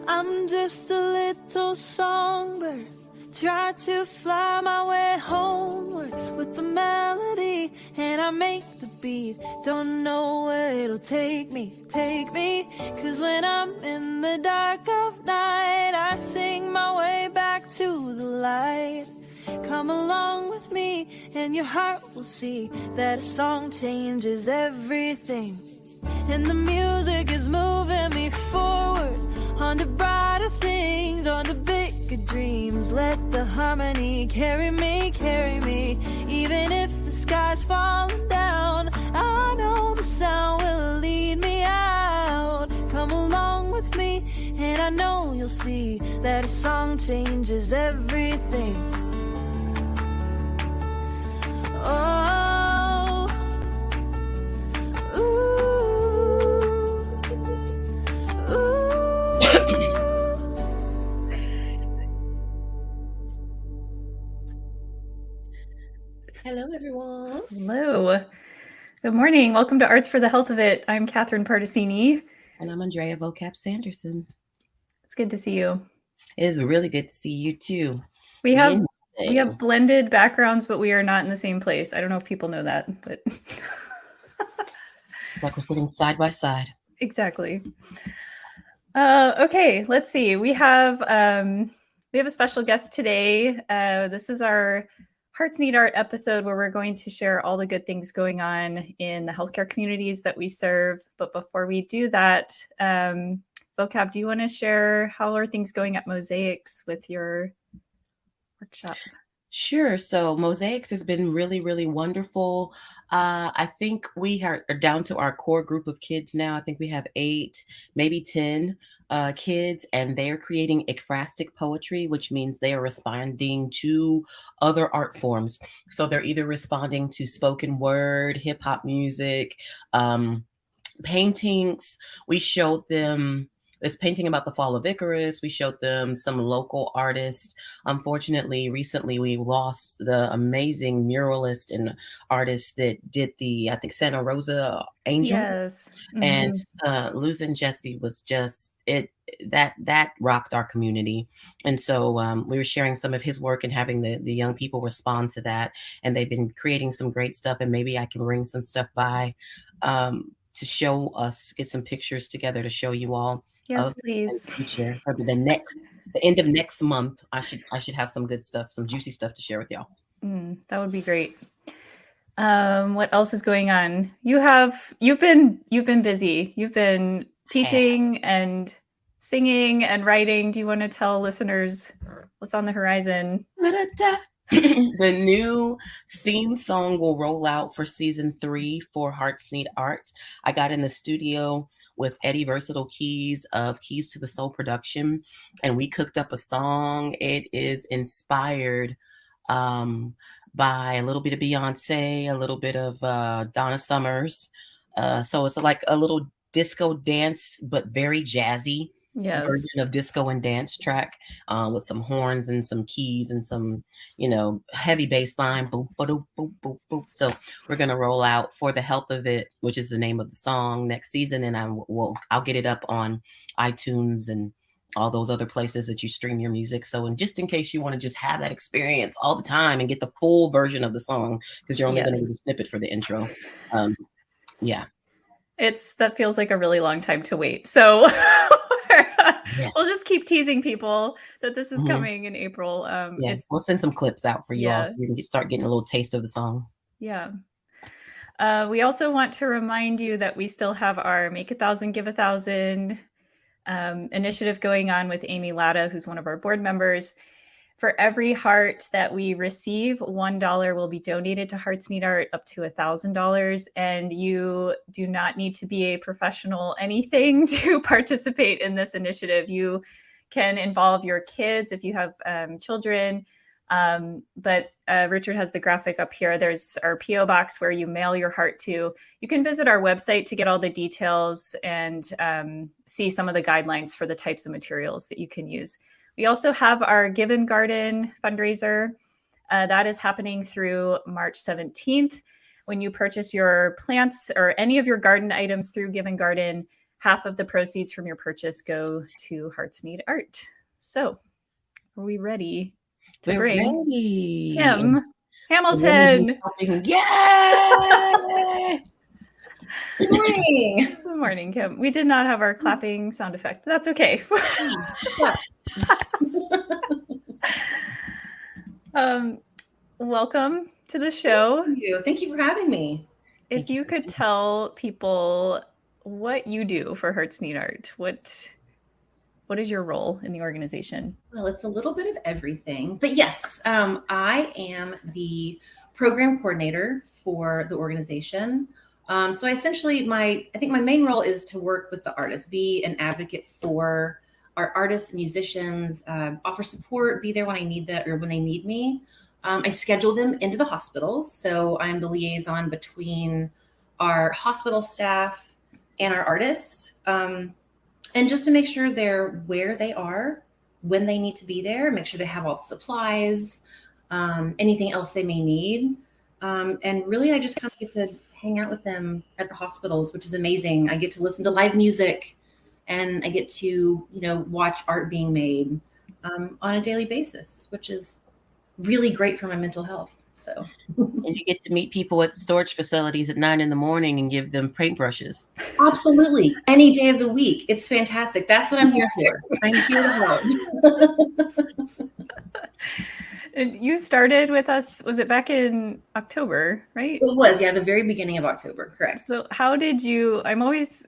I'm just a little songbird, try to fly my way homeward with the melody, and I make the beat. Don't know where it'll take me, cause when I'm in the dark of night, I sing my way back to the light. Come along with me and your heart will see that a song changes everything. And the music is moving me forward, on to brighter things, on to bigger dreams. Let the harmony carry me, even if the sky's falling down. I know the sound will lead me out. Come along with me and I know you'll see that a song changes everything. Oh, ooh, ooh. Hello, everyone. Hello. Good morning. Welcome to Arts for the Health of It. I'm Catherine Particini. And I'm Andrea Vocap Sanderson. It's good to see you. It is really good to see you too. We have blended backgrounds, but we are not in the same place. I don't know if people know that, but like we're sitting side by side. Exactly. Okay, let's see. We have a special guest today. This is our Hearts Need Art episode where we're going to share all the good things going on in the healthcare communities that we serve. But before we do that, Vocab, do you want to share how are things going at Mosaics with your workshop? Sure. So Mosaics has been really, really wonderful. I think we are down to our core group of kids now. I think we have 8, maybe 10 kids, and they're creating ekphrastic poetry, which means they are responding to other art forms. So they're either responding to spoken word, hip hop music, paintings. We showed them this painting about the fall of Icarus. We showed them some local artists. Unfortunately, recently we lost the amazing muralist and artist that did the, I think, Santa Rosa Angel. Yes. And losing Jesse was just that rocked our community. And so we were sharing some of his work and having the young people respond to that. And they've been creating some great stuff. And maybe I can bring some stuff by to show us, get some pictures together to show you all. Yes, please. For the end of next month, I should have some good stuff, some juicy stuff to share with y'all. That would be great. What else is going on? You've been busy. You've been teaching and singing and writing. Do you want to tell listeners what's on the horizon? The new theme song will roll out for season 3 for Hearts Need Art. I got in the studio with Eddie Versatile Keys of Keys to the Soul Production, and we cooked up a song. It is inspired by a little bit of Beyonce, a little bit of Donna Summers. So it's like a little disco dance, but very jazzy version of disco and dance track with some horns and some keys and some, heavy bass line. Boop, boop, boop, boop, boop. So we're going to roll out For the Health of It, which is the name of the song, next season. And I'll get it up on iTunes and all those other places that you stream your music. So, and just in case you want to just have that experience all the time and get the full version of the song, because you're only going to get a snippet for the intro. That feels like a really long time to wait. So we'll just keep teasing people that this is coming in April. We'll send some clips out for you all so you can start getting a little taste of the song. Yeah. We also want to remind you that we still have our Make 1,000, Give 1,000 initiative going on with Amy Latta, who's one of our board members. For every heart that we receive, $1 will be donated to Hearts Need Art, up to $1,000. And you do not need to be a professional anything to participate in this initiative. You can involve your kids if you have children. But Richard has the graphic up here. There's our PO box where you mail your heart to. You can visit our website to get all the details and see some of the guidelines for the types of materials that you can use. We also have our Give and Garden fundraiser. That is happening through March 17th. When you purchase your plants or any of your garden items through Give and Garden, half of the proceeds from your purchase go to Hearts Need Art. So, are we ready to We're bring ready. Kim The woman who's Hamilton? helping- Yay! Good morning. Good morning, Kim. We did not have our clapping sound effect, but that's okay. Welcome to the show. Thank you for having me. If you could tell people what you do for Hearts Need Art, what is your role in the organization? Well, it's a little bit of everything, but yes, I am the program coordinator for the organization. So essentially, I think my main role is to work with the artists, be an advocate for our artists, musicians, offer support, be there when I need that or when they need me. I schedule them into the hospitals. So I'm the liaison between our hospital staff and our artists. And just to make sure they're where they are, when they need to be there, make sure they have all the supplies, anything else they may need. And really, I just kind of get to hang out with them at the hospitals, which is amazing. I get to listen to live music and I get to, watch art being made on a daily basis, which is really great for my mental health. So, and you get to meet people at storage facilities at 9 a.m. and give them paintbrushes. Absolutely. Any day of the week. It's fantastic. That's what I'm here for. I'm here to help. And you started with us, was it back in October, right? It was, yeah, the very beginning of October, correct. So I'm always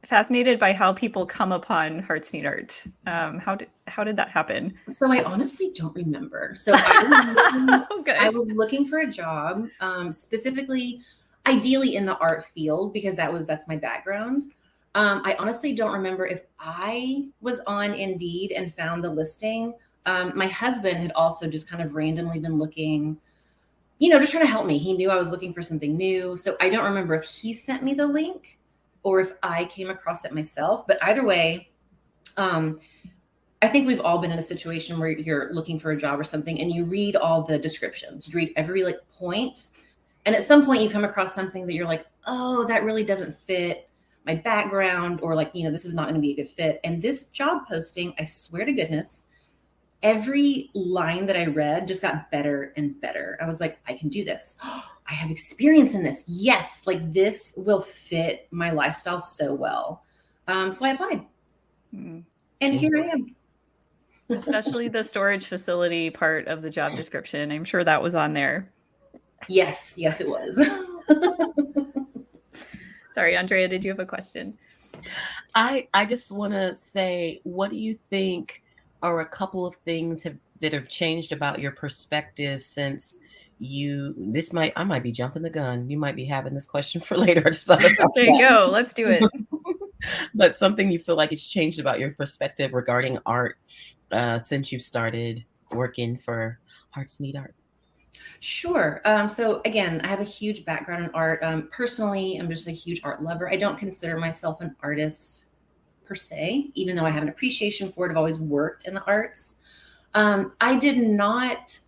fascinated by how people come upon Hearts Need Art. How did that happen? So I honestly don't remember. So I was looking for a job, specifically, ideally in the art field, because that's my background. I honestly don't remember if I was on Indeed and found the listing. My husband had also just kind of randomly been looking, just trying to help me. He knew I was looking for something new. So I don't remember if he sent me the link or if I came across it myself. But either way, I think we've all been in a situation where you're looking for a job or something and you read all the descriptions, you read every point. And at some point you come across something that you're like, oh, that really doesn't fit my background, or this is not going to be a good fit. And this job posting, I swear to goodness, every line that I read just got better and better. I was like, I can do this. I have experience in this. Yes, this will fit my lifestyle so well. So I applied. And here I am. Especially the storage facility part of the job description. I'm sure that was on there. Yes, it was. Sorry, Andrea, did you have a question? I just want to say, what do you think are a couple of things that have changed about your perspective since I might be jumping the gun. You might be having this question for later. There you go. Let's do it. But something you feel like it's changed about your perspective regarding art since you started working for Hearts Need Art. Sure. So again, I have a huge background in art. Personally, I'm just a huge art lover. I don't consider myself an artist per se, even though I have an appreciation for it. I've always worked in the arts. I did not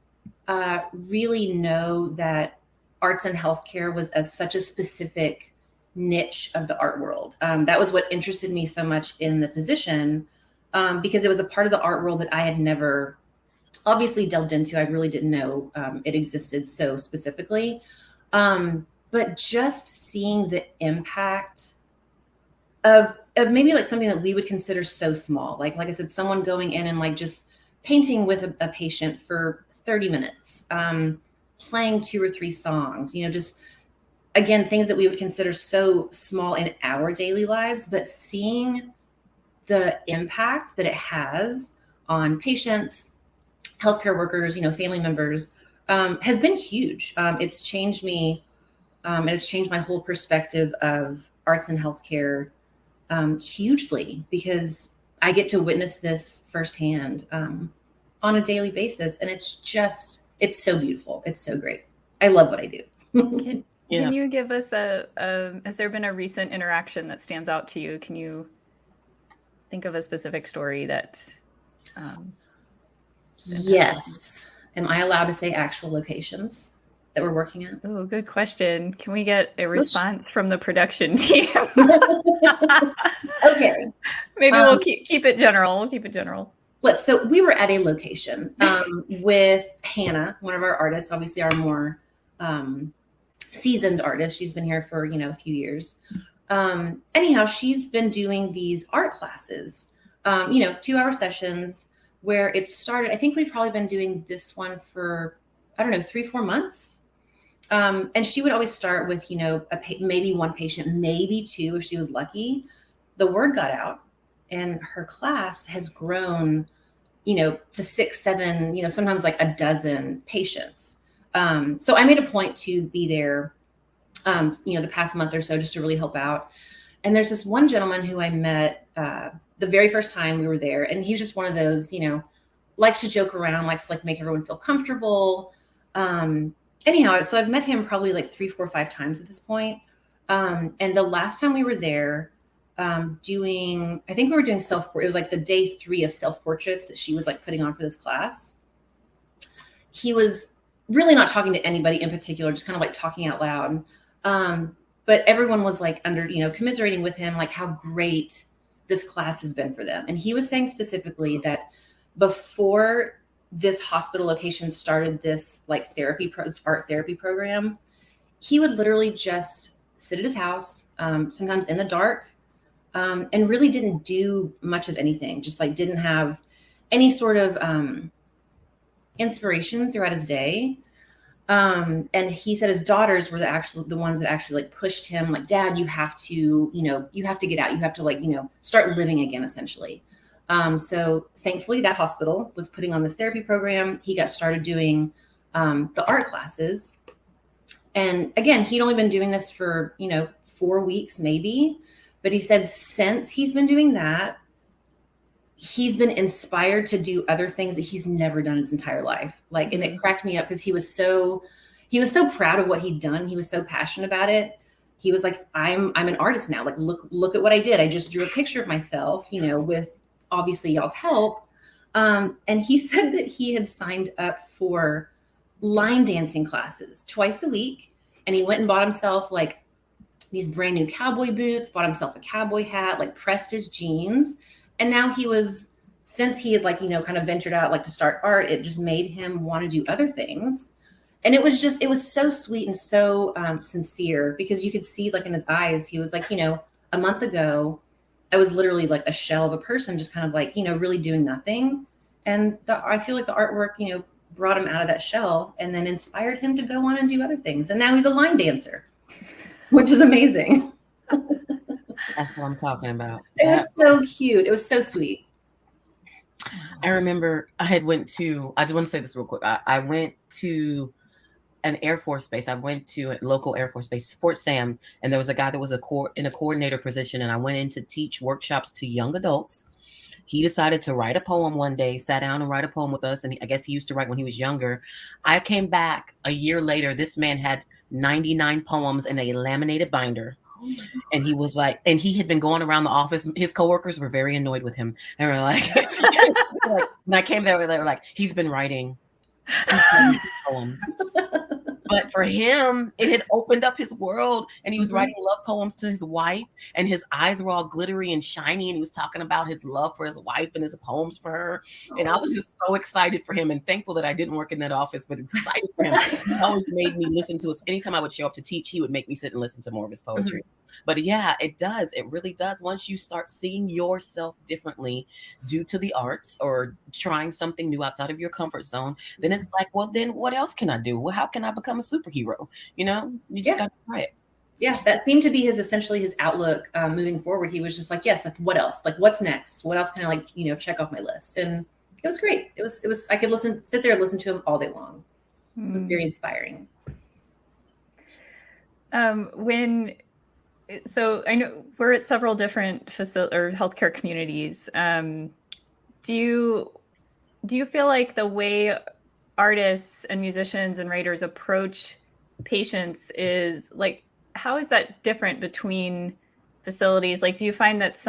really know that arts and healthcare was such a specific niche of the art world. That was what interested me so much in the position, because it was a part of the art world that I had never obviously delved into. I really didn't know it existed so specifically. But just seeing the impact of maybe something that we would consider so small, like I said, someone going in and just painting with a patient for 30 minutes, playing 2 or 3 songs, just, again, things that we would consider so small in our daily lives, but seeing the impact that it has on patients, healthcare workers, family members, has been huge. It's changed me, and it's changed my whole perspective of arts and healthcare hugely, because I get to witness this firsthand on a daily basis. And it's so beautiful. It's so great. I love what I do. Can you give us has there been a recent interaction that stands out to you? Can you think of a specific story that? Yes. Am I allowed to say actual locations? that we're working at? Oh, good question. Can we get a response from the production team? Okay. Maybe we'll keep it general. We'll keep it general. So we were at a location with Hannah, one of our artists, obviously our more seasoned artist. She's been here for, a few years. Anyhow, she's been doing these art classes, 2-hour sessions where it started. I think we've probably been doing this one for, 3-4 months. And she would always start with, maybe one patient, maybe two, if she was lucky. The word got out and her class has grown, to 6, 7, sometimes like a dozen patients. So I made a point to be there, the past month or so just to really help out. And there's this one gentleman who I met the very first time we were there. And he was just one of those, likes to joke around, likes to like make everyone feel comfortable. Anyhow, so I've met him probably like 3, 4, 5 times at this point. And the last time we were there, I think we were doing it was like the day 3 of self-portraits that she was like putting on for this class. He was really not talking to anybody in particular, just kind of like talking out loud. But everyone was like commiserating with him, like how great this class has been for them. And he was saying specifically that before this hospital location started this like art therapy program, he would literally just sit at his house, sometimes in the dark, and really didn't do much of anything, just like didn't have any sort of inspiration throughout his day. And he said his daughters were the ones that actually like pushed him, like, Dad, you have to get out. You have to like, start living again, essentially. So thankfully that hospital was putting on this therapy program. He got started doing the art classes. And again, he'd only been doing this for, 4 weeks maybe. But he said since he's been doing that, he's been inspired to do other things that he's never done in his entire life. Like, and it cracked me up because he was so proud of what he'd done. He was so passionate about it. He was like, I'm an artist now. Like, look at what I did. I just drew a picture of myself, with obviously y'all's help. And he said that he had signed up for line dancing classes twice a week. And he went and bought himself like these brand new cowboy boots, bought himself a cowboy hat, like pressed his jeans. And now since he had like, kind of ventured out like to start art, it just made him want to do other things. And it was so sweet and so sincere, because you could see like in his eyes, he was like, a month ago, I was literally like a shell of a person, just kind of like, really doing nothing. And I feel like the artwork, brought him out of that shell and then inspired him to go on and do other things. And now he's a line dancer, which is amazing. That's what I'm talking about. It was so cute. It was so sweet. I remember I just want to say this real quick. I went to an Air Force base. I went to a local Air Force base, Fort Sam, and there was a guy that was in a coordinator position, and I went in to teach workshops to young adults. He decided to write a poem one day, sat down and write a poem with us, and I guess he used to write when he was younger. I came back a year later. This man had 99 poems in a laminated binder. And he was like, and he had been going around the office. His coworkers were very annoyed with him. And we're like, when I came there, they were like, he's been writing poems. But for him, it had opened up his world, and he was writing love poems to his wife, and his eyes were all glittery and shiny, and he was talking about his love for his wife and his poems for her. And I was just so excited for him and thankful that I didn't work in that office, but excited for him. He always made me listen to his, anytime I would show up to teach, he would make me sit and listen to more of his poetry. But yeah, it does. It really does. Once you start seeing yourself differently due to the arts or trying something new outside of your comfort zone, then it's like, well, then what else can I do? Well, how can I become a superhero? You just got to try it. Yeah, that seemed to be essentially his outlook moving forward. He was just like, yes, like what else? Like what's next? What else can I check off my list? And it was great. It was I could sit there and listen to him all day long. It was very inspiring. So I know we're at several different healthcare communities. Do you feel like the way artists and musicians and writers approach patients is like, how is that different between facilities? Like, do you find that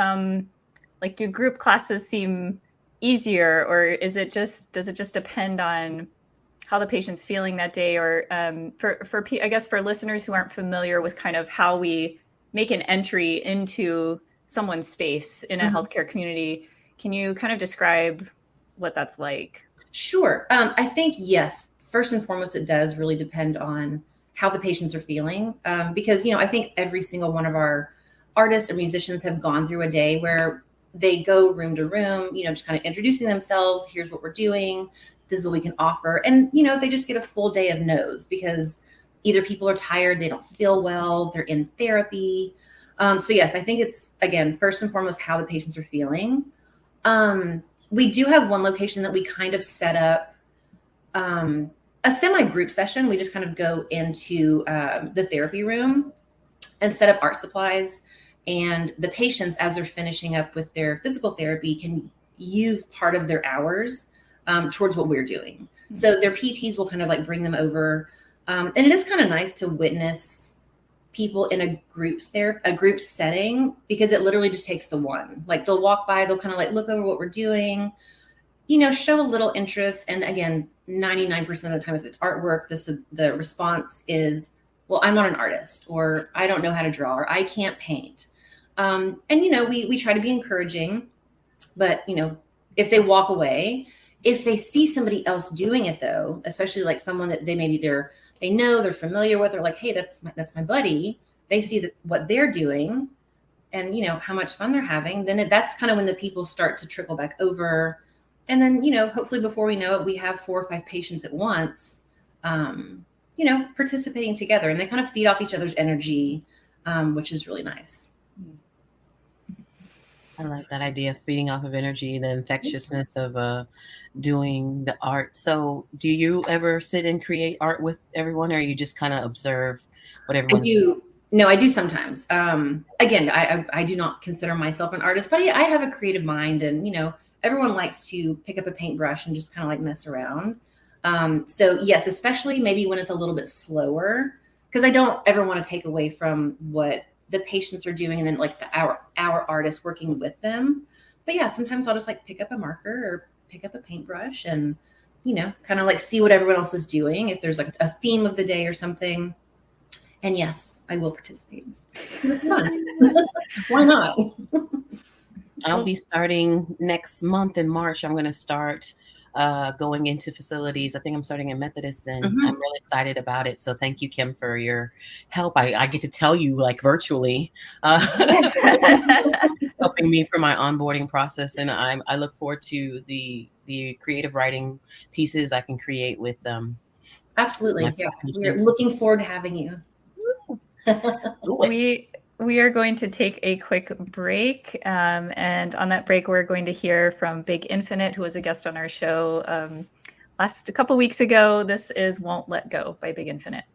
do group classes seem easier, or does it just depend on how the patient's feeling that day, or I guess for listeners who aren't familiar with kind of how we make an entry into someone's space in a healthcare community, can you kind of describe what that's like? Sure. I think, yes, first and foremost, it does really depend on how the patients are feeling. Because, I think every single one of our artists or musicians have gone through a day where they go room to room, just kind of introducing themselves. Here's what we're doing. This is what we can offer. And, they just get a full day of no's because either people are tired, they don't feel well, they're in therapy. So yes, I think it's, again, first and foremost, how the patients are feeling. We do have one location that we kind of set up a semi-group session. We just kind of go into the therapy room and set up art supplies. And the patients, as they're finishing up with their physical therapy, can use part of their hours towards what we're doing. So their PTs will kind of like bring them over. And it is kind of nice to witness people in a group setting, because it literally just takes the one. Like they'll walk by, they'll kind of like look over what we're doing, show a little interest. And again, 99% of the time, if it's artwork, the response is, well, I'm not an artist, or I don't know how to draw, or I can't paint. And, we try to be encouraging, but, if they walk away, if they see somebody else doing it though, especially like someone that they know, they're familiar with, or like, hey, that's my buddy. They see what they're doing and, how much fun they're having. Then that's kind of when the people start to trickle back over. And then, hopefully before we know it, we have 4 or 5 patients at once, participating together, and they kind of feed off each other's energy, which is really nice. I like that idea of feeding off of energy, the infectiousness of doing the art. So do you ever sit and create art with everyone, or you just kind of observe what everyone's doing? No, I do sometimes. Again, I do not consider myself an artist, but I have a creative mind, and, everyone likes to pick up a paintbrush and just kind of like mess around. So yes, especially maybe when it's a little bit slower, because I don't ever want to take away from what the patients are doing and then like our artists working with them. But yeah, sometimes I'll just like pick up a marker or pick up a paintbrush and, kind of like see what everyone else is doing. If there's like a theme of the day or something. And yes, I will participate. It's fun. Why not? I'll be starting next month in March. I'm going to start going into facilities. I think I'm starting at Methodist, and I'm really excited about it. So thank you, Kim, for your help. I get to tell you like virtually, helping me for my onboarding process. And I look forward to the creative writing pieces I can create with them. Absolutely. Yeah. We're looking forward to having you. We are going to take a quick break. And on that break, we're going to hear from Big Infinite, who was a guest on our show a couple weeks ago. This is Won't Let Go by Big Infinite.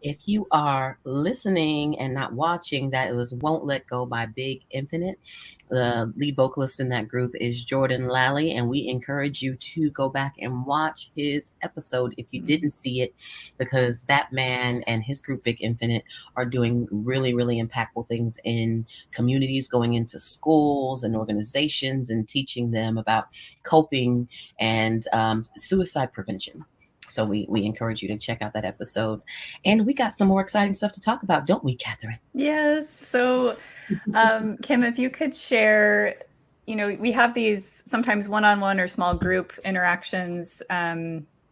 If you are listening and not watching, that it was Won't Let Go by Big Infinite. The lead vocalist in that group is Jordan Lally, and we encourage you to go back and watch his episode if you didn't see it, because that man and his group Big Infinite are doing really, really impactful things in communities, going into schools and organizations and teaching them about coping and suicide prevention. So we encourage you to check out that episode. And we got some more exciting stuff to talk about, don't we, Catherine? Yes. So, Kim, if you could share, we have these sometimes one-on-one or small group interactions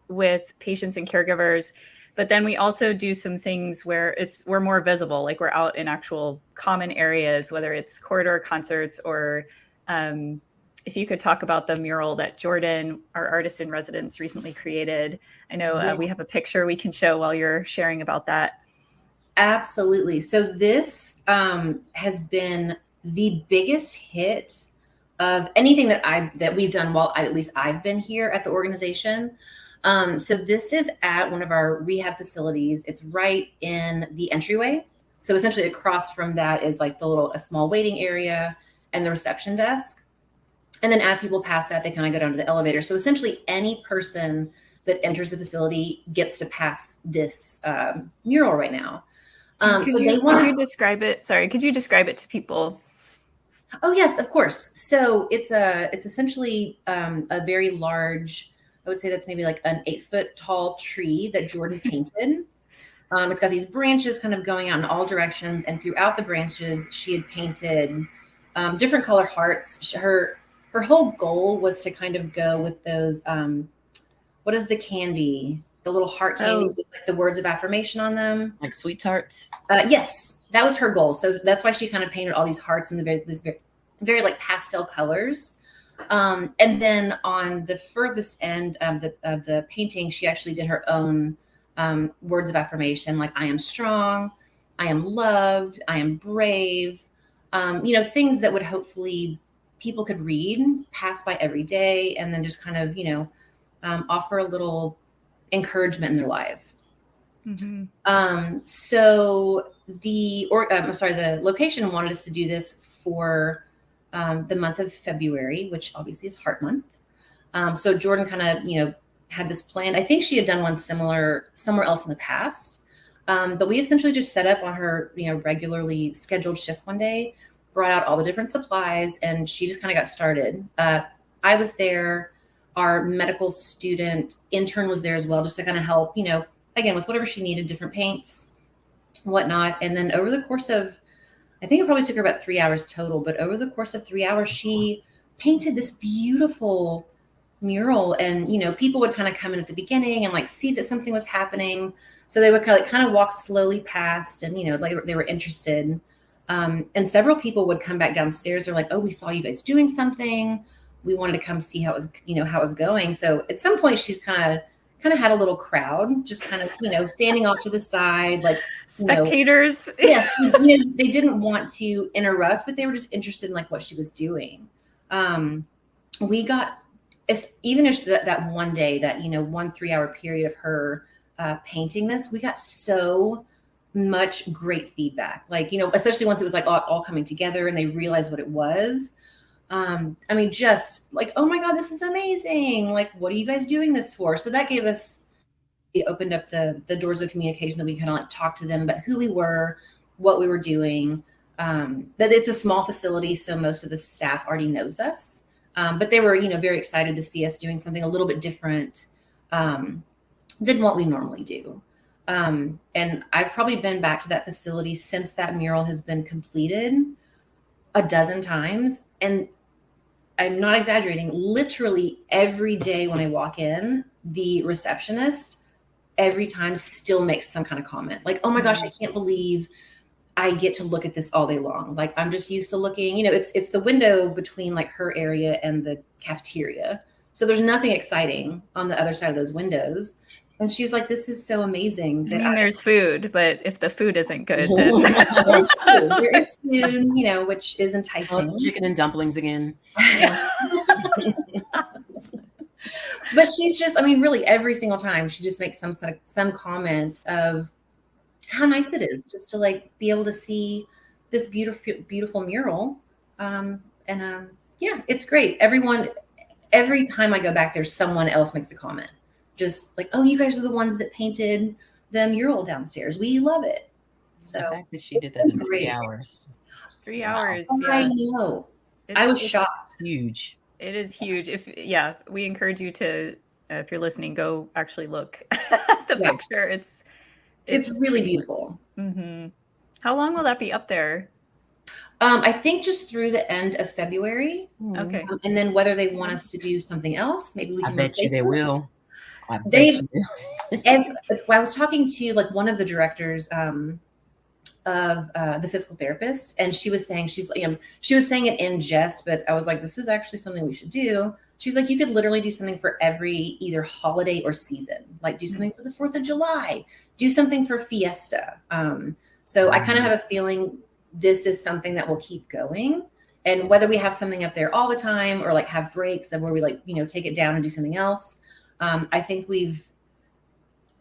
with patients and caregivers, but then we also do some things where we're more visible, like we're out in actual common areas, whether it's corridor concerts or if you could talk about the mural that Jordan, our artist in residence, recently created. I know we have a picture we can show while you're sharing about that. Absolutely. So this has been the biggest hit of anything that we've done while at least I've been here at the organization. So this is at one of our rehab facilities. It's right in the entryway. So essentially across from that is like a small waiting area and the reception desk. And then as people pass that, they kind of go down to the elevator. So essentially any person that enters the facility gets to pass this mural right now. Could you describe it? Sorry, could you describe it to people? Oh yes, of course. So it's essentially a very large, I would say that's maybe like an 8-foot tall tree that Jordan painted. It's got these branches kind of going out in all directions, and throughout the branches, she had painted different color hearts. Her whole goal was to kind of go with those. What is the candy? The little heart candies with like the words of affirmation on them, like sweet tarts. Yes, that was her goal. So that's why she kind of painted all these hearts in these very like pastel colors. And then on the furthest end of the painting, she actually did her own words of affirmation, like I am strong, I am loved, I am brave. Things that would hopefully people could read, pass by every day, and then just kind of offer a little encouragement in their life. Mm-hmm. So the location wanted us to do this for the month of February, which obviously is Heart Month. So Jordan kind of, had this planned. I think she had done one similar somewhere else in the past. But we essentially just set up on her, regularly scheduled shift one day, brought out all the different supplies, and she just kind of got started. I was there. Our medical student intern was there as well, just to kind of help, again, with whatever she needed, different paints, whatnot. And then over the course of, I think it probably took her about 3 hours total, but over the course of 3 hours, she painted this beautiful mural. And, people would kind of come in at the beginning and like see that something was happening. So they would kind of walk slowly past and, like they were interested. And several people would come back downstairs. They're like, oh, we saw you guys doing something. We wanted to come see how it was, how it was going. So at some point she's kind of had a little crowd, just kind of, standing off to the side, like spectators. Yes. They didn't want to interrupt, but they were just interested in like what she was doing. We got, even if that one day, that, 1 3-hour period of her painting this, we got so much great feedback. Like, especially once it was like all coming together and they realized what it was. Just like, oh my God, this is amazing. Like, what are you guys doing this for? So that gave us, it opened up the doors of communication that we kind of like talk to them about who we were, what we were doing. That it's a small facility, so most of the staff already knows us. But they were, very excited to see us doing something a little bit different than what we normally do. And I've probably been back to that facility since that mural has been completed a dozen times. And I'm not exaggerating. Literally every day when I walk in, the receptionist every time still makes some kind of comment. Like, oh my gosh, I can't believe I get to look at this all day long. Like, I'm just used to looking, it's the window between like her area and the cafeteria. So there's nothing exciting on the other side of those windows. And she was like, this is so amazing. There's food, but if the food isn't good, then there is food, which is enticing. Oh, it's chicken and dumplings again. Yeah. But she's just, really every single time she just makes some comment of how nice it is just to like be able to see this beautiful mural. Yeah, it's great. Every time I go back there, someone else makes a comment. Just like, oh, you guys are the ones that painted the mural downstairs. We love it. So the fact that she did that in 3 hours. 3 hours. Oh, yeah. I know. I was shocked. Huge. It is huge. We encourage you to, if you're listening, go actually look at the picture. It's really beautiful. Mm-hmm. How long will that be up there? I think just through the end of February. Okay. And then whether they want us to do something else, maybe we I can bet you replace they it. will. I bet They've, you will. I was talking to like one of the directors of the physical therapist, and she was saying, she was saying it in jest, but I was like, this is actually something we should do. She's like, you could literally do something for every either holiday or season, like do something for the 4th of July, do something for Fiesta. So I kind of have a feeling this is something that will keep going. And whether we have something up there all the time or like have breaks of where we like, take it down and do something else. I think we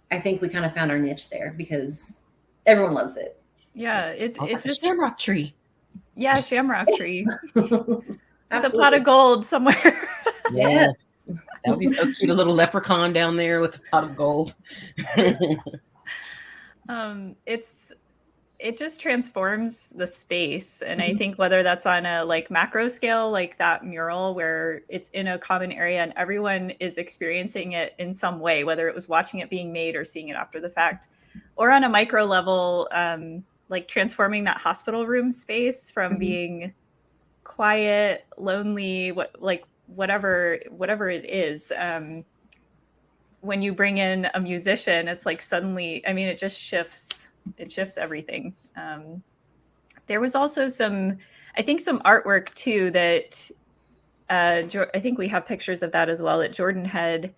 kind of found our niche there because everyone loves it. Yeah, it Like just a shamrock tree. Yeah, shamrock tree. With a pot of gold somewhere. Yes. That would be so cute. A little leprechaun down there with a pot of gold. It just transforms the space. And I think whether that's on a like macro scale, like that mural where it's in a common area and everyone is experiencing it in some way, whether it was watching it being made or seeing it after the fact, or on a micro level, like transforming that hospital room space from being quiet, lonely, whatever it is. When you bring in a musician, it's like suddenly, I mean, it just shifts. It shifts everything. There was also some artwork too that I think we have pictures of that as well that Jordan had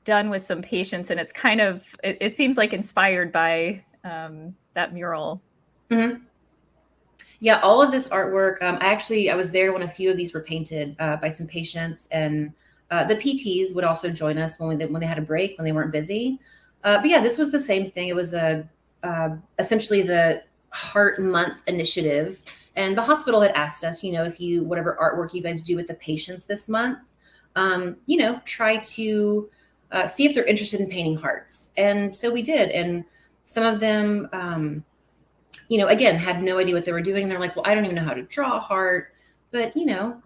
done with some patients, and it's kind of it seems like inspired by that mural. Mm-hmm. Yeah, all of this artwork. I was there when a few of these were painted by some patients, and the PTs would also join us when they had a break, when they weren't busy. But yeah, this was the same thing. It was essentially the Heart Month initiative, and the hospital had asked us, if whatever artwork you guys do with the patients this month, try to see if they're interested in painting hearts. And so we did, and some of them, again, had no idea what they were doing. They're like, well, I don't even know how to draw a heart, but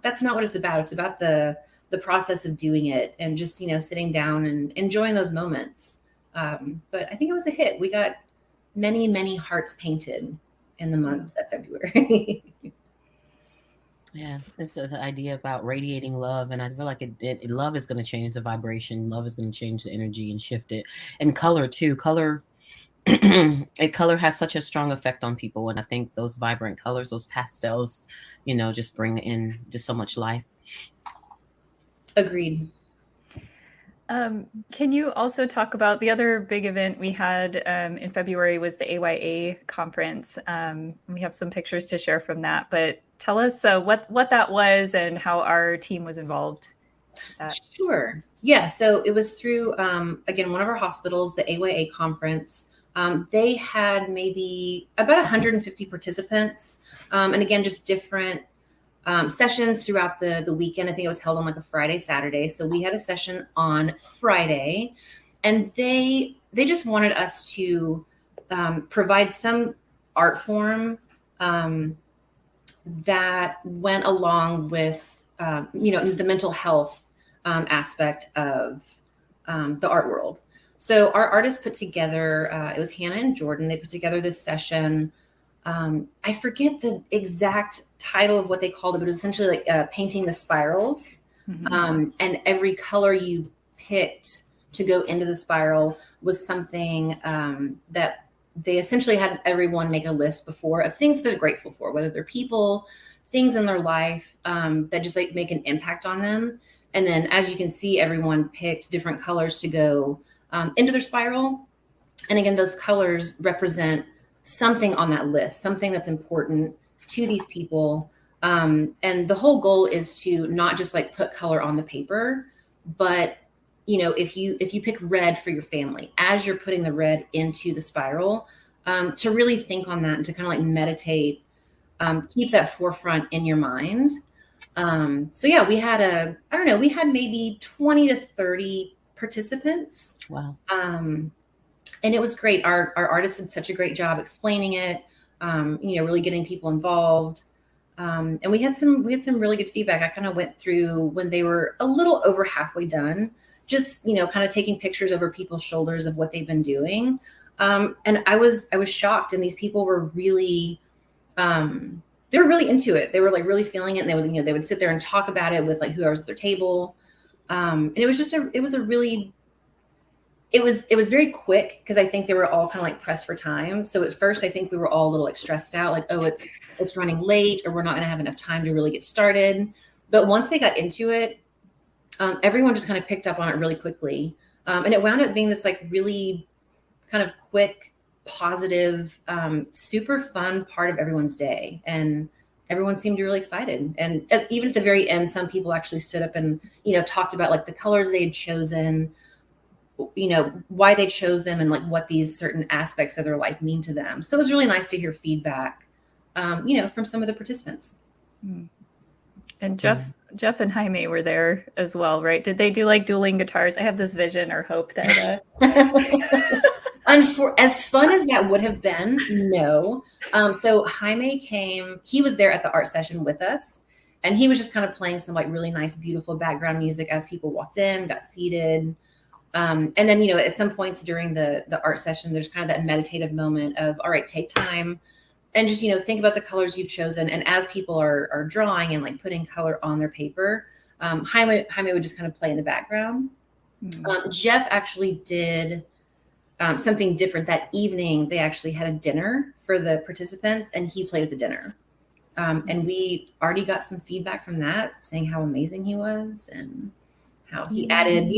that's not what it's about. It's about the process of doing it and just, sitting down and enjoying those moments. But I think it was a hit. We got many, many hearts painted in the month of February. Yeah, this is an idea about radiating love, and I feel like love is going to change the vibration. Love is going to change the energy and shift it. And color too. Color has such a strong effect on people, and I think those vibrant colors, those pastels, just bring in just so much life. Agreed. Can you also talk about the other big event we had in February was the AYA conference? We have some pictures to share from that, but tell us what that was and how our team was involved. Sure. Yeah. So it was through, again, one of our hospitals, the AYA conference. They had maybe about 150 participants. And again, just different sessions throughout the weekend. I think it was held on like a Friday, Saturday. So we had a session on Friday, and they just wanted us to provide some art form that went along with, the mental health aspect of the art world. So our artists put together, it was Hannah and Jordan, they put together this session. I forget the exact title of what they called it, but it was essentially like painting the spirals. Mm-hmm. And every color you picked to go into the spiral was something that they essentially had everyone make a list before of things that they're grateful for, whether they're people, things in their life that just like make an impact on them. And then as you can see, everyone picked different colors to go into their spiral. And again, those colors represent something on that list, something that's important to these people. And the whole goal is to not just like put color on the paper, but if you pick red for your family, as you're putting the red into the spiral, to really think on that and to kind of like meditate, keep that forefront in your mind. So yeah, we had we had maybe 20 to 30 participants. Wow. And it was great. Our artists did such a great job explaining it, really getting people involved. And we had some really good feedback. I kind of went through when they were a little over halfway done, just, kind of taking pictures over people's shoulders of what they've been doing. And I was shocked. And these people were really, they were really into it. They were like really feeling it, and they would sit there and talk about it with like whoever's at their table. And it was very quick because I think they were all kind of like pressed for time. So at first I think we were all a little like stressed out, like, oh, it's running late, or we're not going to have enough time to really get started. But once they got into it, everyone just kind of picked up on it really quickly. And it wound up being this like really kind of quick, positive, super fun part of everyone's day. And everyone seemed really excited. And even at the very end, some people actually stood up and, talked about like the colors they had chosen, why they chose them, and like what these certain aspects of their life mean to them. So it was really nice to hear feedback, from some of the participants. And Jeff and Jaime were there as well, right? Did they do like dueling guitars? I have this vision or hope that as fun as that would have been, no. So Jaime came, he was there at the art session with us, and he was just kind of playing some like really nice, beautiful background music as people walked in, got seated. And then, at some points during the art session, there's kind of that meditative moment of, all right, take time and just, think about the colors you've chosen. And as people are drawing and like putting color on their paper, Jaime would just kind of play in the background. Jeff actually did something different that evening. They actually had a dinner for the participants, and he played at the dinner. And we already got some feedback from that, saying how amazing he was and how he added,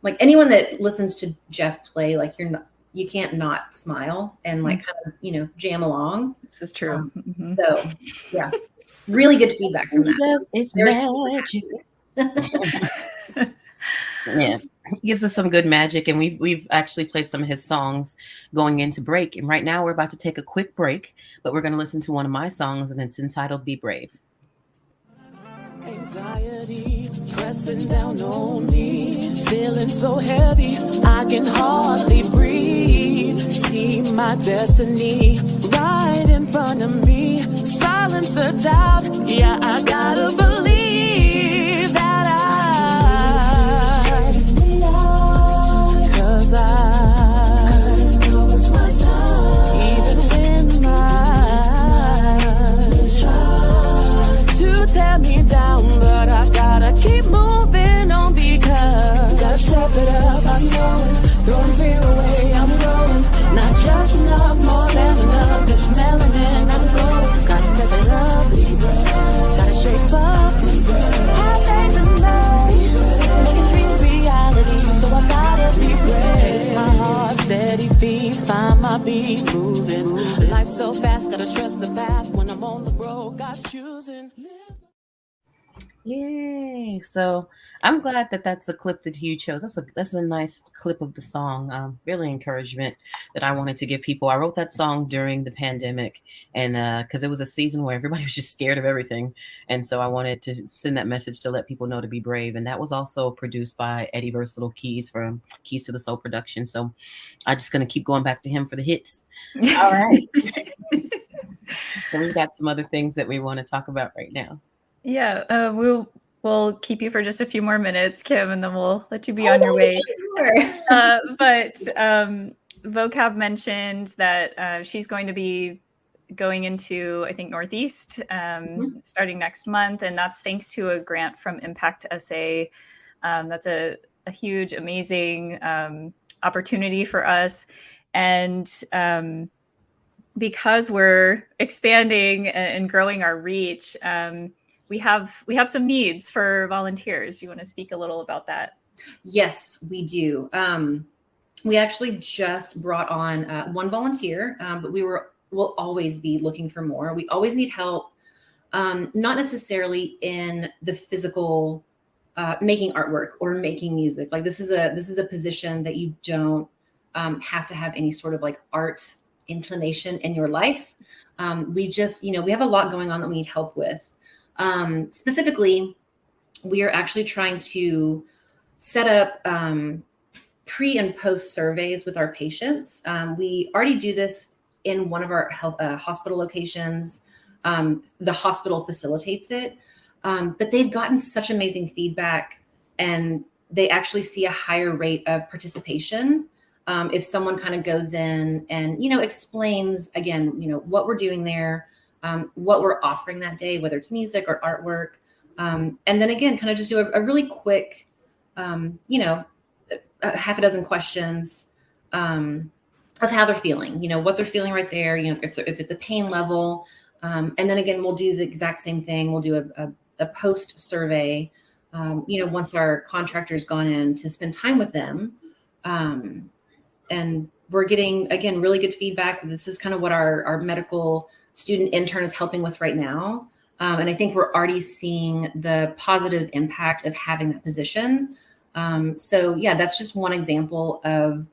like anyone that listens to Jeff play, like you can't not smile and like kind of, jam along. This is true. So yeah, really good feedback from that. It's magic. Yeah, he gives us some good magic, and we've actually played some of his songs going into break. And right now we're about to take a quick break, but we're going to listen to one of my songs, and it's entitled "Be Brave." Anxiety pressing down on me, feeling so heavy I can hardly breathe. See my destiny right in front of me. Silence the doubt, yeah, I gotta believe that cause I know it's my time. Even when my try to tear me down, but I gotta keep moving on because gotta step it up, I know it. Throwing fear away, I'm growing. Not just enough, more than enough. This melanin, I'm glowing. Gotta step it up, be brave. Gotta shape up, be brave. Have faith in me, making dreams reality. So I gotta be brave. My heart steady beat, find my beat moving. Life's so fast, gotta trust the path. When I'm on the road, God's choosing. Yay! So I'm glad that that's a clip that you chose. That's a nice clip of the song. Really encouragement that I wanted to give people. I wrote that song during the pandemic, and because it was a season where everybody was just scared of everything, and so I wanted to send that message to let people know to be brave. And that was also produced by Eddie Versatile Keys from Keys to the Soul Production. So I'm just gonna keep going back to him for the hits. All right. So we've got some other things that we want to talk about right now. Yeah, we'll keep you for just a few more minutes, Kim, and then we'll let you be on your way. Sure. But Vocab mentioned that she's going to be going into, I think, Northeast starting next month, and that's thanks to a grant from Impact SA. That's a huge, amazing opportunity for us, and because we're expanding and growing our reach. We have some needs for volunteers. You want to speak a little about that? Yes, we do. We actually just brought on one volunteer, but we'll always be looking for more. We always need help, not necessarily in the physical making artwork or making music. Like this is a position that you don't have to have any sort of like art inclination in your life. We just, we have a lot going on that we need help with. Specifically, we are actually trying to set up pre and post surveys with our patients. We already do this in one of our hospital locations. The hospital facilitates it, but they've gotten such amazing feedback, and they actually see a higher rate of participation if someone kind of goes in and explains again what we're doing there. what we're offering that day, whether it's music or artwork. And then again, kind of just do a really quick, a half a dozen questions of how they're feeling, what they're feeling right there, if it's a pain level. And then again, we'll do the exact same thing. We'll do a post survey, once our contractor's gone in to spend time with them. And we're getting, again, really good feedback. This is kind of what our medical student intern is helping with right now. And I think we're already seeing the positive impact of having that position. So yeah, that's just one example of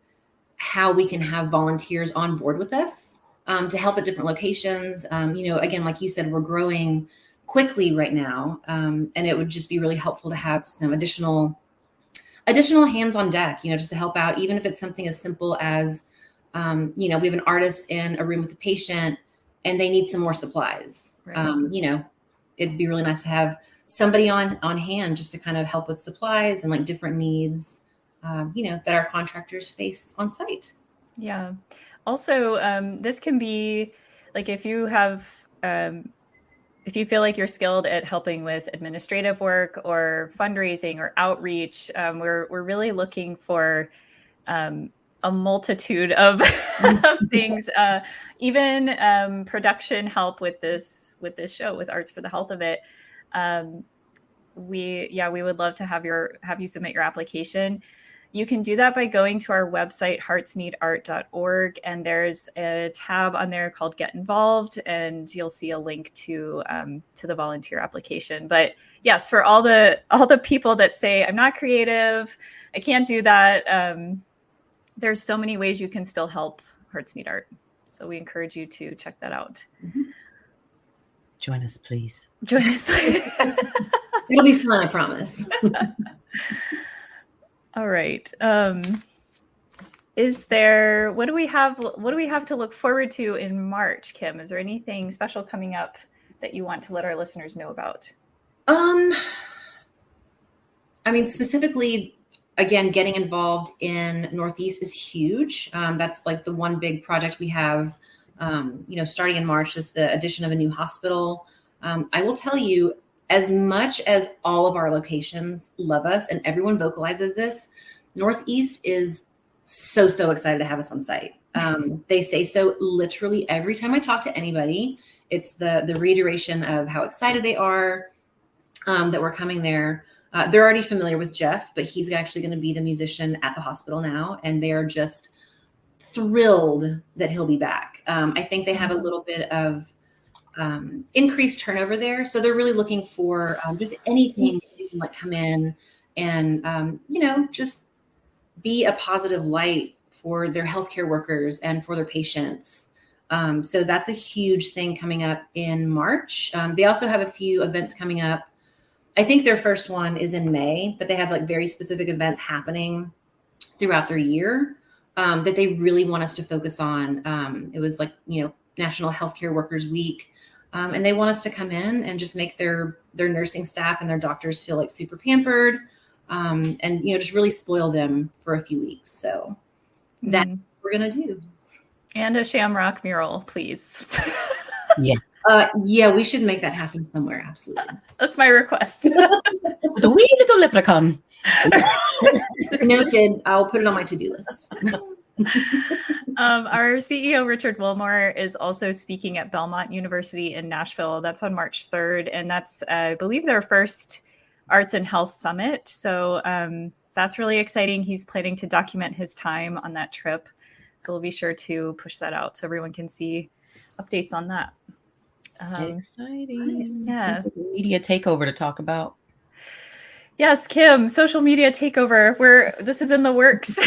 how we can have volunteers on board with us to help at different locations. Again, like you said, we're growing quickly right now. And it would just be really helpful to have some additional hands on deck, just to help out, even if it's something as simple as, we have an artist in a room with a patient and they need some more supplies. Right. It'd be really nice to have somebody on hand just to kind of help with supplies and like different needs, that our contractors face on site. Yeah. Also, this can be like, if you feel like you're skilled at helping with administrative work or fundraising or outreach, we're really looking for a multitude of, of things, even production help with this show, with Arts for the Health of It. We would love to have you submit your application. You can do that by going to our website, heartsneedart.org, and there's a tab on there called Get Involved, and you'll see a link to the volunteer application. But yes, for all the people that say, I'm not creative, I can't do that, there's so many ways you can still help Hearts Need Art. So we encourage you to check that out. Mm-hmm. Join us, please. Join us, please. It'll be fun, I promise. All right. What do we have to look forward to in March, Kim? Is there anything special coming up that you want to let our listeners know about? Specifically, again, getting involved in Northeast is huge. That's like the one big project we have, starting in March, is the addition of a new hospital. I will tell you, as much as all of our locations love us and everyone vocalizes this, Northeast is so excited to have us on site. They say so literally every time I talk to anybody. It's the reiteration of how excited they are that we're coming there. They're already familiar with Jeff, but he's actually going to be the musician at the hospital now, and they are just thrilled that he'll be back. I think they have a little bit of increased turnover there. So they're really looking for just anything that you can like come in and, just be a positive light for their healthcare workers and for their patients. So that's a huge thing coming up in March. They also have a few events coming up. I think their first one is in May, but they have like very specific events happening throughout their year that they really want us to focus on. It was like, National Healthcare Workers Week. And they want us to come in and just make their nursing staff and their doctors feel like super pampered, and, just really spoil them for a few weeks. So that's what we're going to do. And a Shamrock mural, please. Yeah, we should make that happen somewhere. Absolutely. That's my request. The wee little leprechaun. Noted. I'll put it on my to-do list. Our CEO, Richard Wilmore, is also speaking at Belmont University in Nashville. That's on March 3rd. And that's, I believe, their first Arts and Health Summit. So that's really exciting. He's planning to document his time on that trip. So we'll be sure to push that out so everyone can see updates on that. Exciting. Yeah. Media takeover to talk about. Yes, Kim, social media takeover. This is in the works.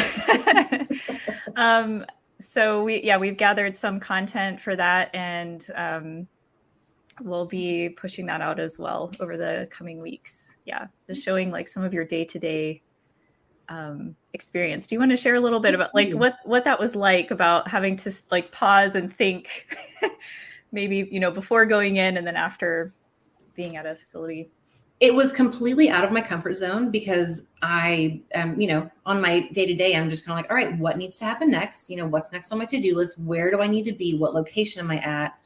So we've gathered some content for that, and we'll be pushing that out as well over the coming weeks. Yeah, just showing like some of your day-to-day experience. Do you want to share a little bit about like what that was like, about having to like pause and think, maybe before going in and then after being at a facility? It was completely out of my comfort zone because I am, on my day-to-day, I'm just kind of like, all right, what needs to happen next? What's next on my to-do list? Where do I need to be? What location am I at?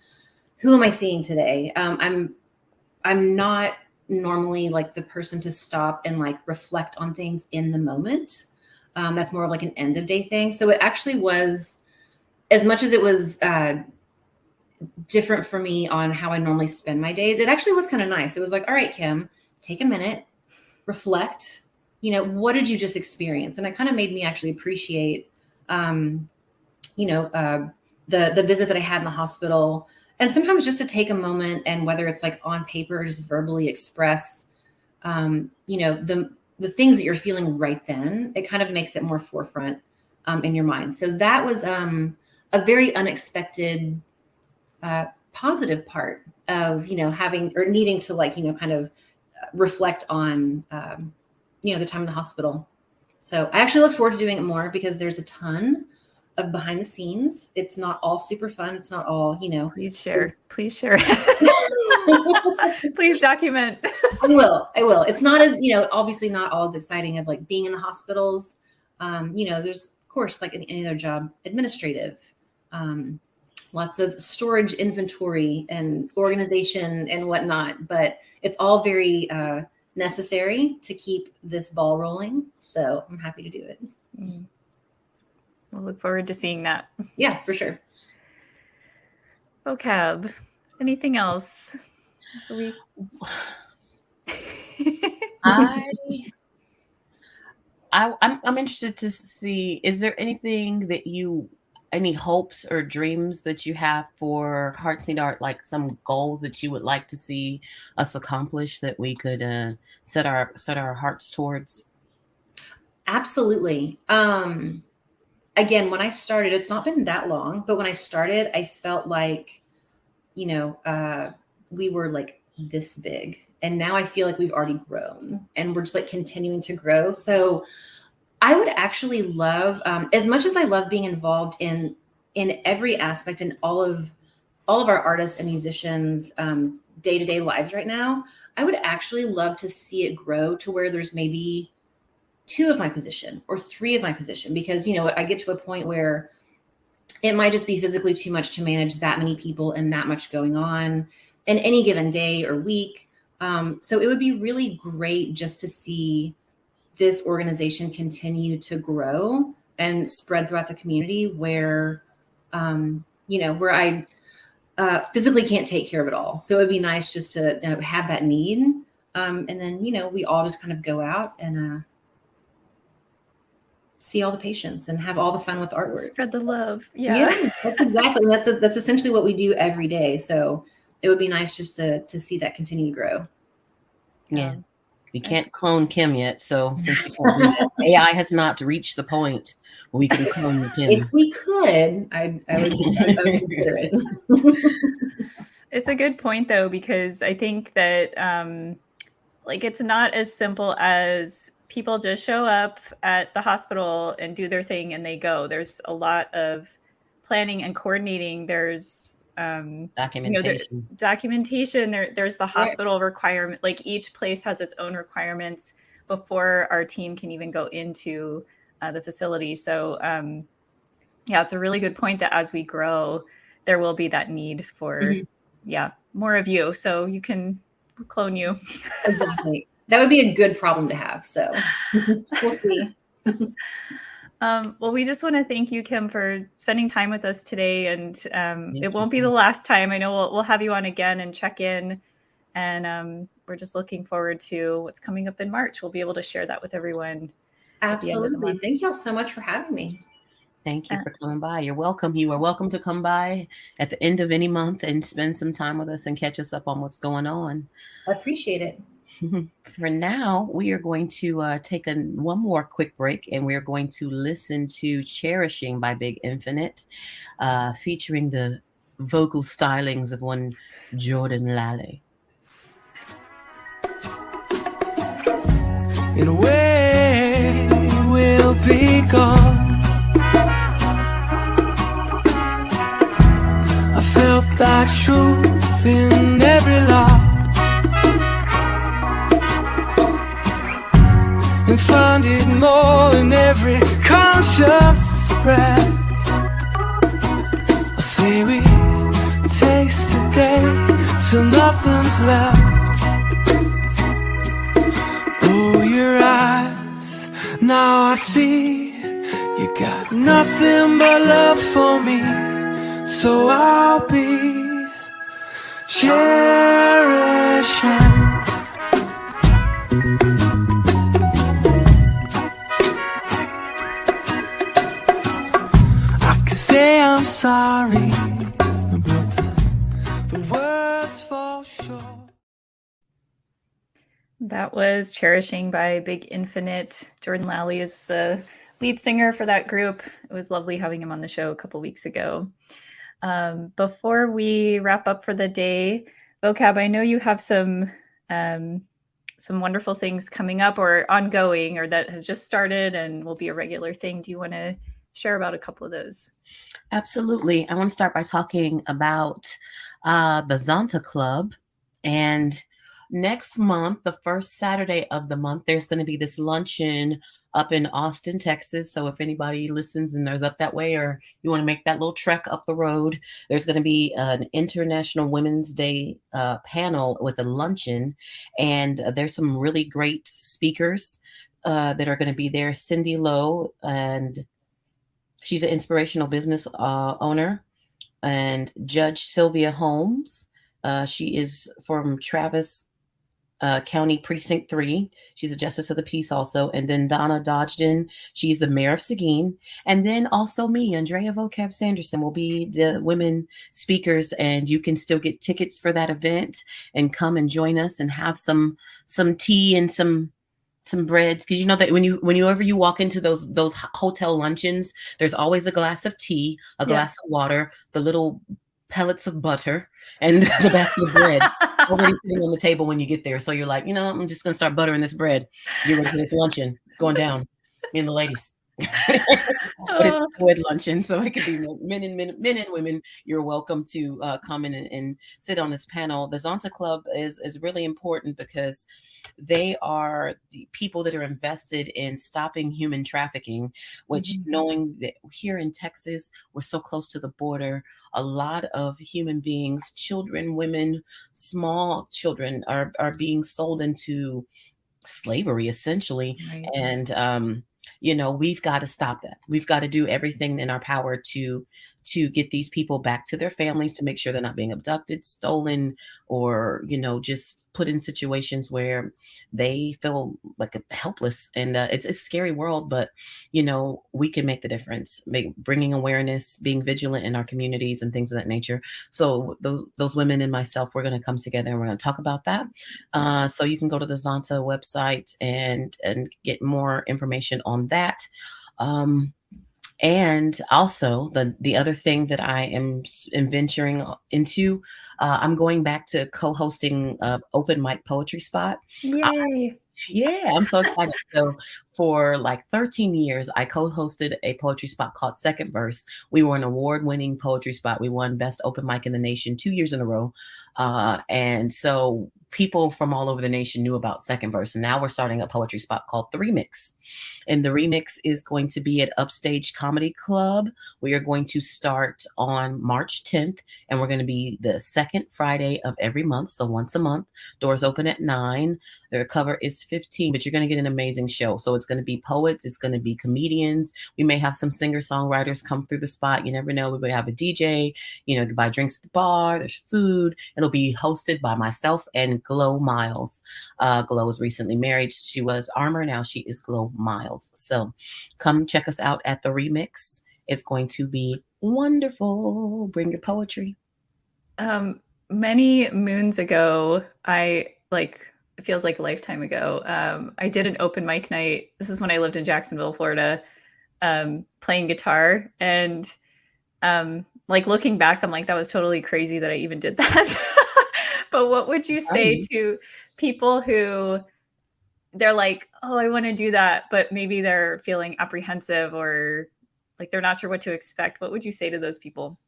who am I seeing today? I'm not normally like the person to stop and like reflect on things in the moment. That's more like an end of day thing. So it actually was, as much as it was different for me on how I normally spend my days, it actually was kind of nice. It was like, all right, Kim, take a minute, reflect, what did you just experience? And it kind of made me actually appreciate, the visit that I had in the hospital. And sometimes just to take a moment, and whether it's like on paper or just verbally express, the things that you're feeling right then, it kind of makes it more forefront in your mind. So that was a very unexpected positive part of, having or needing to like, kind of reflect on, the time in the hospital. So I actually look forward to doing it more, because there's a ton of behind the scenes. It's not all super fun. It's not all, Please share. Please document. I will. It's not as, obviously not all as exciting of like being in the hospitals. There's of course, like any other job, administrative, lots of storage, inventory and organization and whatnot, but it's all very necessary to keep this ball rolling. So I'm happy to do it. Mm-hmm. We'll look forward to seeing that. Yeah, for sure. Vocab. Anything else? I'm interested to see, is there anything that any hopes or dreams that you have for Hearts Need Art, like some goals that you would like to see us accomplish that we could set our hearts towards? Absolutely. Again, when I started, it's not been that long, but when I started, I felt like, we were like this big, and now I feel like we've already grown and we're just like continuing to grow. So I would actually love, as much as I love being involved in every aspect in all of our artists and musicians' day-to-day lives right now, I would actually love to see it grow to where there's maybe 2 of my position or 3 of my position, because, I get to a point where it might just be physically too much to manage that many people and that much going on in any given day or week. So it would be really great just to see this organization continue to grow and spread throughout the community where, where I physically can't take care of it all. So it'd be nice just to have that need. And then, we all just kind of go out and see all the patients and have all the fun with artwork. Spread the love. Yeah, that's exactly. That's essentially what we do every day. So it would be nice just to see that continue to grow. Yeah. We can't clone Kim yet. So since AI has not reached the point where we can clone Kim. If we could, I would consider it. It's a good point though, because I think that it's not as simple as people just show up at the hospital and do their thing and they go. There's a lot of planning and coordinating. There's documentation. There's the hospital requirement. Like each place has its own requirements before our team can even go into the facility. So it's a really good point that as we grow, there will be that need for more of you. So you can clone you. Exactly. That would be a good problem to have. So we'll see. Well, we just want to thank you, Kim, for spending time with us today. And it won't be the last time. I know we'll have you on again and check in. And we're just looking forward to what's coming up in March. We'll be able to share that with everyone. Absolutely. Thank y'all so much for having me. Thank you for coming by. You're welcome. You are welcome to come by at the end of any month and spend some time with us and catch us up on what's going on. I appreciate it. For now, we are going to take one more quick break, and we're going to listen to Cherishing by Big Infinite, featuring the vocal stylings of one Jordan Lally. In a way, we'll be gone. I felt that truth in every lie. And find it more in every conscious breath. I say we taste the day. till nothing's left. Oh, your eyes, now I see you got nothing but love for me. So I'll be cherishing. I can say I'm sorry, but the words fall short. That was Cherishing by Big Infinite. Jordan Lally is the lead singer for that group. It was lovely having him on the show a couple weeks ago. Before we wrap up for the day, Vocab, I know you have some wonderful things coming up or ongoing or that have just started and will be a regular thing. Do you want to share about a couple of those? Absolutely. I want to start by talking about the Zonta Club. And next month, the first Saturday of the month, there's going to be this luncheon up in Austin, Texas. So if anybody listens and there's up that way, or you want to make that little trek up the road, there's going to be an International Women's Day panel with a luncheon. And there's some really great speakers that are going to be there. Cindy Lowe, and she's an inspirational business owner, and Judge Sylvia Holmes. She is from Travis County Precinct 3. She's a justice of the peace also. And then Donna Dodgden, she's the mayor of Seguin. And then also me, Andrea Vocab Sanderson, will be the women speakers. And you can still get tickets for that event and come and join us and have some tea and some breads, because you know that whenever you walk into those hotel luncheons, there's always a glass of tea, a glass of water, the little pellets of butter, and the basket of bread already sitting on the table when you get there. So you're like, I'm just gonna start buttering this bread. You're ready for this luncheon. It's going down. Me and the ladies. But it's a co-ed luncheon, so it could be men and women. You're welcome to come in and sit on this panel. The Zonta Club is really important because they are the people that are invested in stopping human trafficking, which knowing that here in Texas, we're so close to the border, a lot of human beings, children, women, small children are being sold into slavery, essentially. Right. And we've got to stop that. We've got to do everything in our power to get these people back to their families, to make sure they're not being abducted, stolen, or, just put in situations where they feel like helpless. And it's a scary world, but, we can make the difference, bringing awareness, being vigilant in our communities and things of that nature. So those women and myself, we're going to come together and we're going to talk about that. So you can go to the Zonta website and get more information on that. And also the other thing that I am venturing into, I'm going back to co-hosting open mic poetry spot. Yay! I'm so excited. So for like 13 years, I co-hosted a poetry spot called Second Verse. We were an award-winning poetry spot. We won Best Open Mic in the Nation 2 years in a row. And so people from all over the nation knew about Second Verse. And now we're starting a poetry spot called The Remix. And The Remix is going to be at Upstage Comedy Club. We are going to start on March 10th, and we're going to be the second Friday of every month. So once a month. Doors open at 9. Their cover is $15, but you're going to get an amazing show. So it's going to be poets. It's going to be comedians. We may have some singer-songwriters come through the spot. You never know. We may have a DJ. You can buy drinks at the bar. There's food. It'll be hosted by myself and Glow Miles. Glow was recently married. She was Armor. Now she is Glow Miles. So come check us out at The Remix. It's going to be wonderful. Bring your poetry. Many moons ago, it feels like a lifetime ago, I did an open mic night. This is when I lived in Jacksonville, Florida, playing guitar. And looking back, I'm like, that was totally crazy that I even did that. But what would you say to people who they're like, oh, I want to do that, but maybe they're feeling apprehensive or like they're not sure what to expect? What would you say to those people?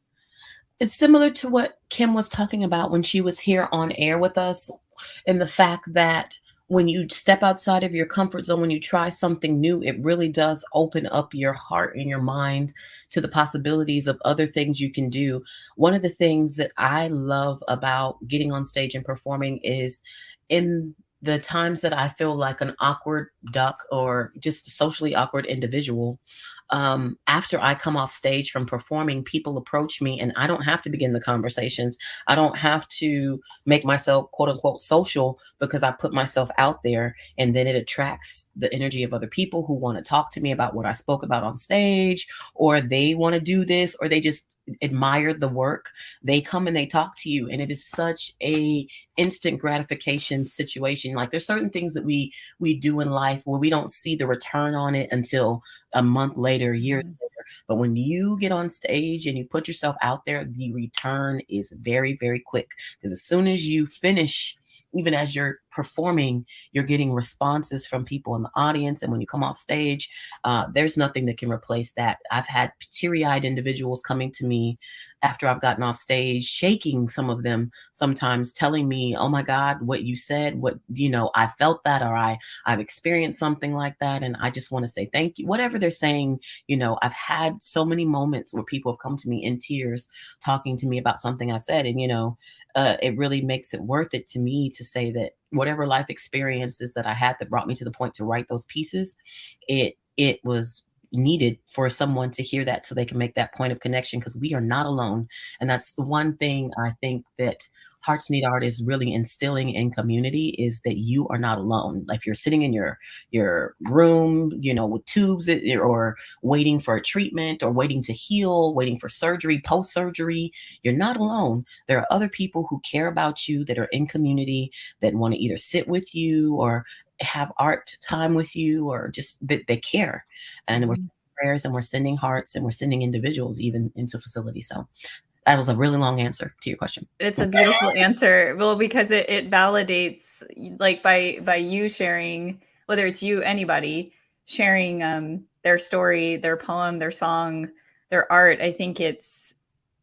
It's similar to what Kim was talking about when she was here on air with us, in the fact that when you step outside of your comfort zone, when you try something new, it really does open up your heart and your mind to the possibilities of other things you can do. One of the things that I love about getting on stage and performing is in the times that I feel like an awkward duck or just a socially awkward individual, after I come off stage from performing, people approach me and I don't have to begin the conversations. I don't have to make myself quote unquote social because I put myself out there, and then it attracts the energy of other people who want to talk to me about what I spoke about on stage, or they want to do this, or they just admire the work. They come and they talk to you, and it is such a instant gratification situation. Like there's certain things that we do in life where we don't see the return on it until a month later, a year later. But when you get on stage and you put yourself out there, the return is very, very quick. Because as soon as you finish, even as you're performing, you're getting responses from people in the audience. And when you come off stage, there's nothing that can replace that. I've had teary-eyed individuals coming to me after I've gotten off stage, shaking, some of them sometimes, telling me, oh my God, what you said, what, I felt that, or I've experienced something like that. And I just want to say thank you. Whatever they're saying, I've had so many moments where people have come to me in tears talking to me about something I said. And, it really makes it worth it to me to say that whatever life experiences that I had that brought me to the point to write those pieces, it was needed for someone to hear that so they can make that point of connection, because we are not alone. And that's the one thing I think that Hearts Need Art is really instilling in community, is that you are not alone. Like if you're sitting in your room, with tubes or waiting for a treatment or waiting to heal, waiting for surgery, post-surgery, you're not alone. There are other people who care about you, that are in community, that want to either sit with you or have art time with you, or just that they care. And we're sending prayers, and we're sending hearts, and we're sending individuals even into facilities. So that was a really long answer to your question. It's a beautiful answer. Well, because it validates, like by you sharing, whether it's you, anybody sharing their story, their poem, their song, their art. I think it's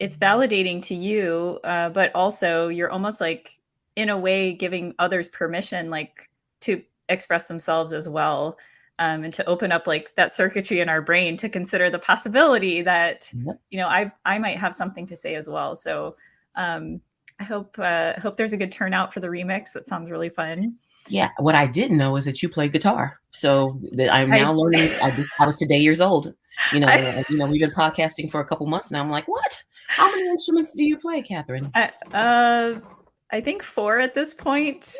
validating to you, but also you're almost like in a way giving others permission, like to express themselves as well. And to open up like that circuitry in our brain to consider the possibility that, I might have something to say as well. So I hope there's a good turnout for the remix. That sounds really fun. Yeah. What I didn't know is that you play guitar. So I'm now learning. I was today years old. We've been podcasting for a couple months now. I'm like, what? How many instruments do you play, Catherine? I think 4 at this point.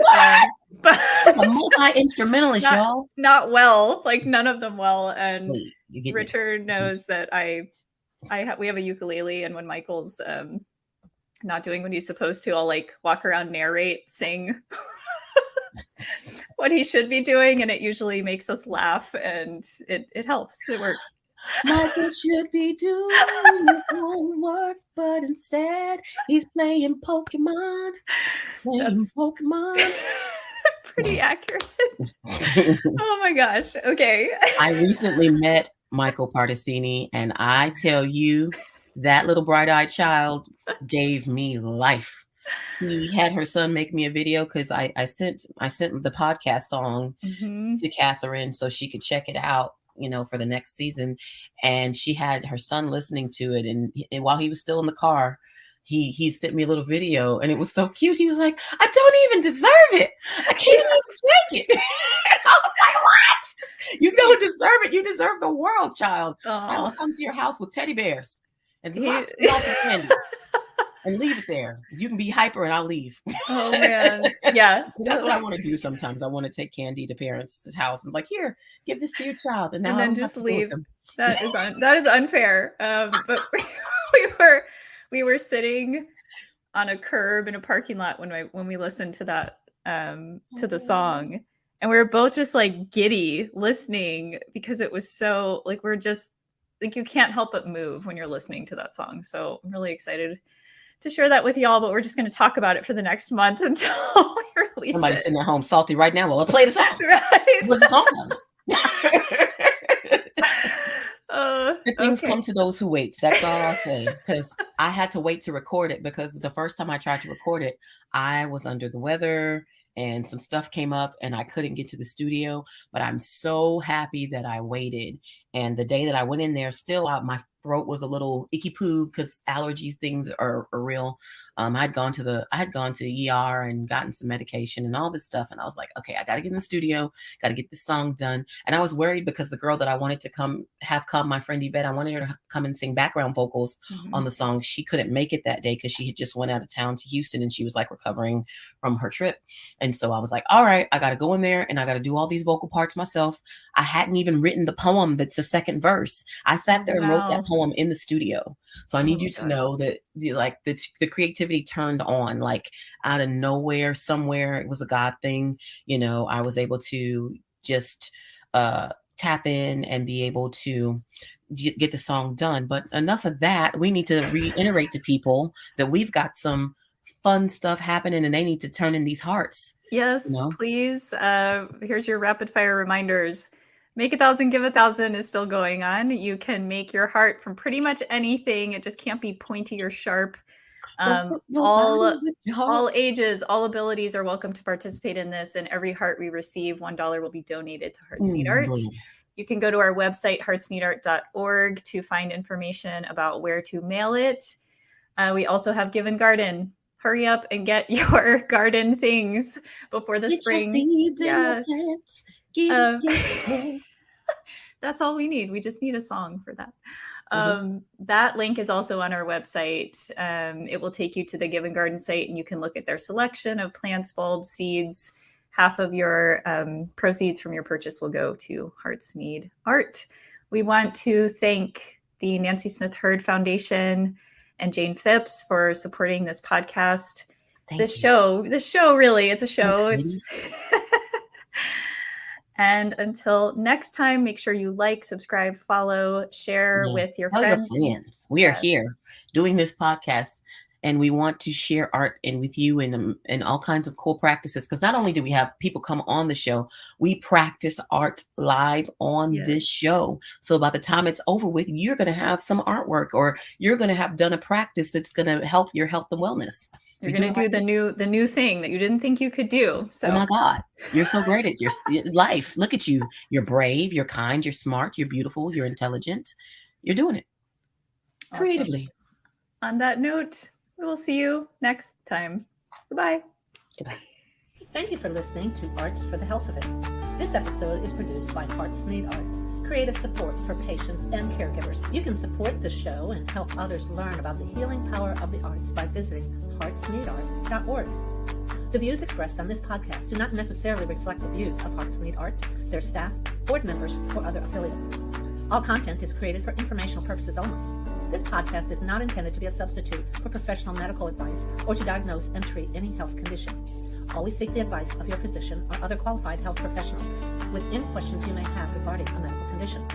But a multi-instrumentalist, y'all. Not well, like none of them well. And Wait, Richard knows that we have a ukulele, and when Michael's not doing what he's supposed to, I'll like walk around, narrate, sing what he should be doing, and it usually makes us laugh, and it helps. It works. Michael should be doing his own work, but instead he's playing Pokemon. Pretty accurate. Oh my gosh. Okay. I recently met Michael Particini, and I tell you, that little bright-eyed child gave me life. He had her son make me a video, because I sent the podcast song to Catherine so she could check it out, for the next season. And she had her son listening to it. And while he was still in the car, he sent me a little video, and it was so cute. He was like, I don't even deserve it. I can't even take it. I was like, what? You don't deserve it. You deserve the world, child. I will come to your house with teddy bears and lots of candy. And leave it there. You can be hyper and I'll leave. Oh man. Yeah. That's what I want to do sometimes. I want to take candy to parents' house and like, here, give this to your child. And then just leave. That is unfair. But we were sitting on a curb in a parking lot when we listened to that to the song. And we were both just like giddy listening, because it was so like, we're just like, you can't help but move when you're listening to that song. So I'm really excited to share that with y'all, but we're just going to talk about it for the next month until we release Somebody's sitting at home salty right now. Well, I'll play the song. Right. What's the song? Good things come to those who wait. That's all I'll say. Because I had to wait to record it, because the first time I tried to record it, I was under the weather and some stuff came up and I couldn't get to the studio, but I'm so happy that I waited. And the day that I went in there, still my throat was a little icky poo because allergies things are real. I had gone to ER and gotten some medication and all this stuff. And I was like, okay, I got to get in the studio, got to get this song done. And I was worried because the girl that I wanted to come, my friend Yvette, I wanted her to come and sing background vocals on the song. She couldn't make it that day because she had just went out of town to Houston and she was like recovering from her trip. And so I was like, all right, I got to go in there and I got to do all these vocal parts myself. I hadn't even written the poem that's the second verse. I sat there and wrote that poem in the studio. So I need you to know that the creativity turned on, like out of nowhere, somewhere. It was a God thing. You know, I was able to just tap in and be able to get the song done. But enough of that. We need to reiterate to people that we've got some fun stuff happening and they need to turn in these hearts. Yes, please. Here's your rapid fire reminders. Make 1,000, Give 1,000 is still going on. You can make your heart from pretty much anything. It just can't be pointy or sharp. All ages, all abilities are welcome to participate in this. And every heart we receive, $1 will be donated to Hearts Need Art. You can go to our website, heartsneedart.org, to find information about where to mail it. We also have Give and Garden. Hurry up and get your garden things before the spring. That's all we need. We just need a song for that. That link is also on our website. It will take you to the Give and Garden site and you can look at their selection of plants, bulbs, seeds. Half of your proceeds from your purchase will go to Hearts Need Art. We want to thank the Nancy Smith Hurd Foundation and Jane Phipps for supporting this podcast. This show, really, it's a show. And until next time, make sure you like, subscribe, follow, share with your friends. We are here doing this podcast and we want to share art with you and all kinds of cool practices. Because not only do we have people come on the show, we practice art live on this show. So by the time it's over with, you're going to have some artwork or you're going to have done a practice that's going to help your health and wellness. You're going to do the new thing that you didn't think you could do. So. Oh my God, you're so great at your life. Look at you. You're brave, you're kind, you're smart, you're beautiful, you're intelligent. You're doing it creatively. On that note, we will see you next time. Goodbye. Thank you for listening to Arts for the Health of It. This episode is produced by Hearts Need Art. Creative support for patients and caregivers. You can support the show and help others learn about the healing power of the arts by visiting heartsneedart.org. The views expressed on this podcast do not necessarily reflect the views of Hearts Need Art, their staff, board members, or other affiliates. All content is created for informational purposes only. This podcast is not intended to be a substitute for professional medical advice or to diagnose and treat any health condition. Always seek the advice of your physician or other qualified health professional with any questions you may have regarding a medical condition.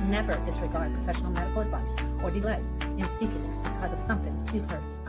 Never disregard professional medical advice or delay in seeking it because of something you've heard